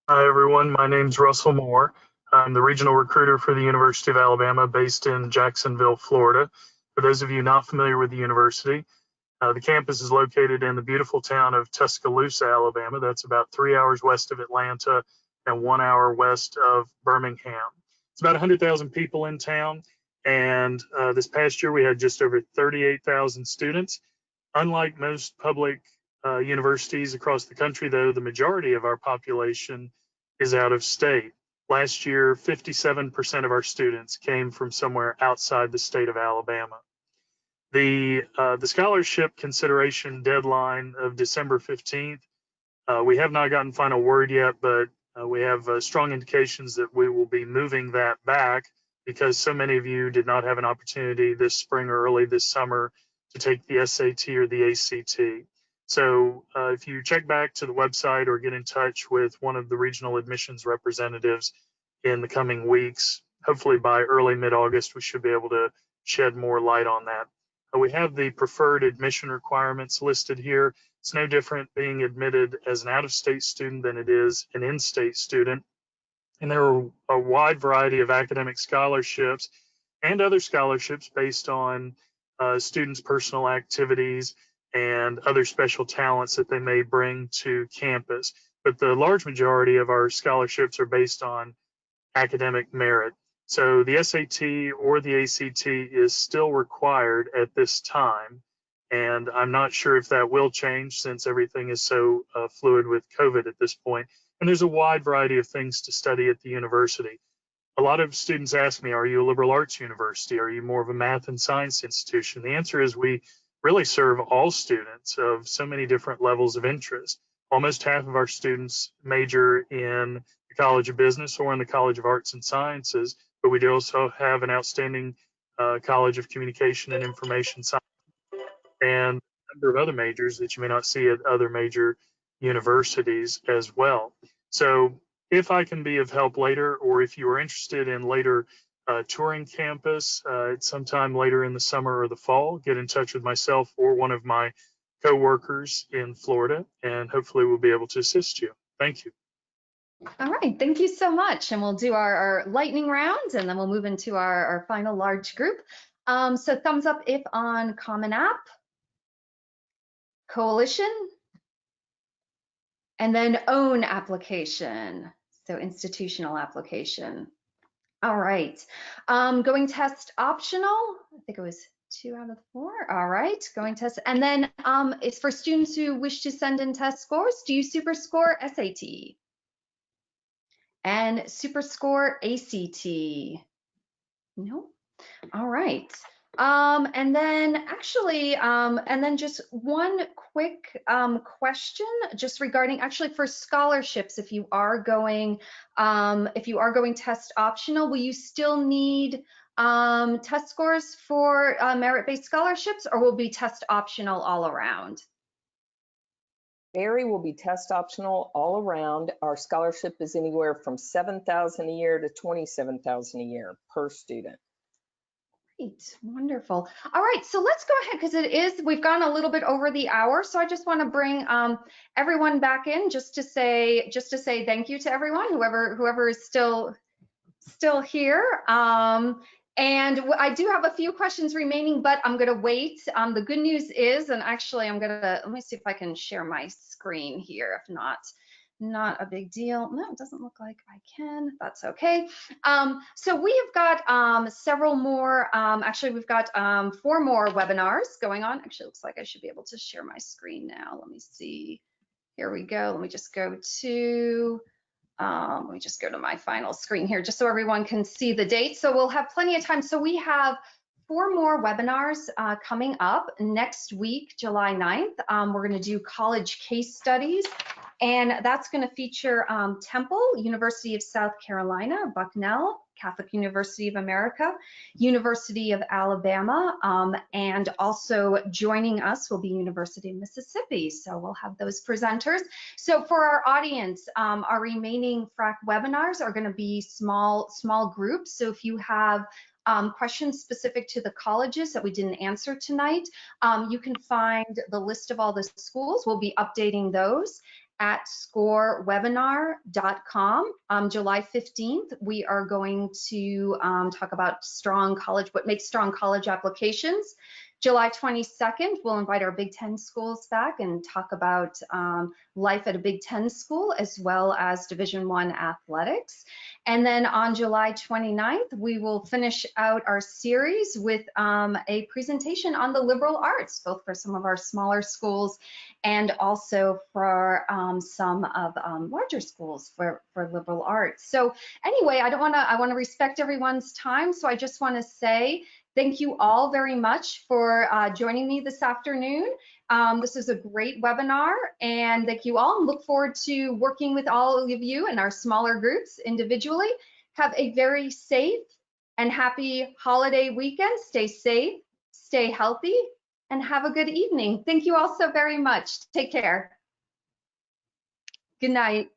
Hi everyone, my name's Russell Moore. I'm the regional recruiter for the University of Alabama based in Jacksonville, Florida. For those of you not familiar with the university, the campus is located in the beautiful town of Tuscaloosa, Alabama. That's about 3 hours west of Atlanta and 1 hour west of Birmingham. It's about 100,000 people in town, and this past year we had just over 38,000 students. Unlike most public universities across the country, though, the majority of our population is out of state. Last year, 57% of our students came from somewhere outside the state of Alabama. The scholarship consideration deadline of December 15th, we have not gotten final word yet, but we have strong indications that we will be moving that back because so many of you did not have an opportunity this spring or early this summer to take the SAT or the ACT. So if you check back to the website or get in touch with one of the regional admissions representatives in the coming weeks, hopefully by early mid-August, we should be able to shed more light on that. We have the preferred admission requirements listed here. It's no different being admitted as an out-of-state student than it is an in-state student. And there are a wide variety of academic scholarships and other scholarships based on students' personal activities and other special talents that they may bring to campus. But the large majority of our scholarships are based on academic merit. So the SAT or the ACT is still required at this time. And I'm not sure if that will change since everything is so fluid with COVID at this point. And there's a wide variety of things to study at the university. A lot of students ask me, are you a liberal arts university? Are you more of a math and science institution? The answer is we really serve all students of so many different levels of interest. Almost half of our students major in the College of Business or in the College of Arts and Sciences, but we do also have an outstanding College of Communication and Information Science and a number of other majors that you may not see at other major universities as well. So if I can be of help later, or if you are interested in later touring campus sometime later in the summer or the fall, get in touch with myself or one of my co-workers in Florida, and hopefully we'll be able to assist you. Thank you. All right, thank you so much. And we'll do our lightning round, and then we'll move into our final large group. So thumbs up if on Common App, Coalition, and then own application, so institutional application. All right, going test optional, I think it was 2 out of 4. All right, going test. And then it's for students who wish to send in test scores. Do you super score SAT? And super score ACT? No. All right. And then actually, and then just one quick question, just regarding actually for scholarships. If you are going test optional, will you still need test scores for merit-based scholarships, or will be test optional all around? Barry will be test optional all around. Our scholarship is anywhere from $7,000 a year to $27,000 a year per student. Great, wonderful. All right, so let's go ahead, because we've gone a little bit over the hour. So I just want to bring everyone back in just to say thank you to everyone, whoever is still here. And I do have a few questions remaining, but I'm going to wait. The good news is, and actually let me see if I can share my screen here. If not a big deal. No, it doesn't look like I can. That's okay. So we have got several more, actually we've got 4 more webinars going on. Actually, it looks like I should be able to share my screen now. Let me see. Here we go. Let me just go to my final screen here, just so everyone can see the date. So we'll have plenty of time. So we have 4 more webinars coming up next week, July 9th. We're going to do college case studies, and that's going to feature Temple, University of South Carolina, Bucknell, Catholic University of America, University of Alabama, and also joining us will be University of Mississippi. So we'll have those presenters. So for our audience, our remaining FRAC webinars are going to be small groups. So if you have questions specific to the colleges that we didn't answer tonight, you can find the list of all the schools. We'll be updating those at scorewebinar.com. July 15th, we are going to talk about what makes strong college applications. July 22nd, we'll invite our Big Ten schools back and talk about life at a Big Ten school, as well as Division I athletics. And then on July 29th, we will finish out our series with a presentation on the liberal arts, both for some of our smaller schools and also for some of larger schools for liberal arts. So anyway, I want to respect everyone's time. So I just want to say thank you all very much for joining me this afternoon. This is a great webinar, and thank you all, and look forward to working with all of you in our smaller groups individually. Have a very safe and happy holiday weekend. Stay safe, stay healthy, and have a good evening. Thank you all so very much. Take care. Good night.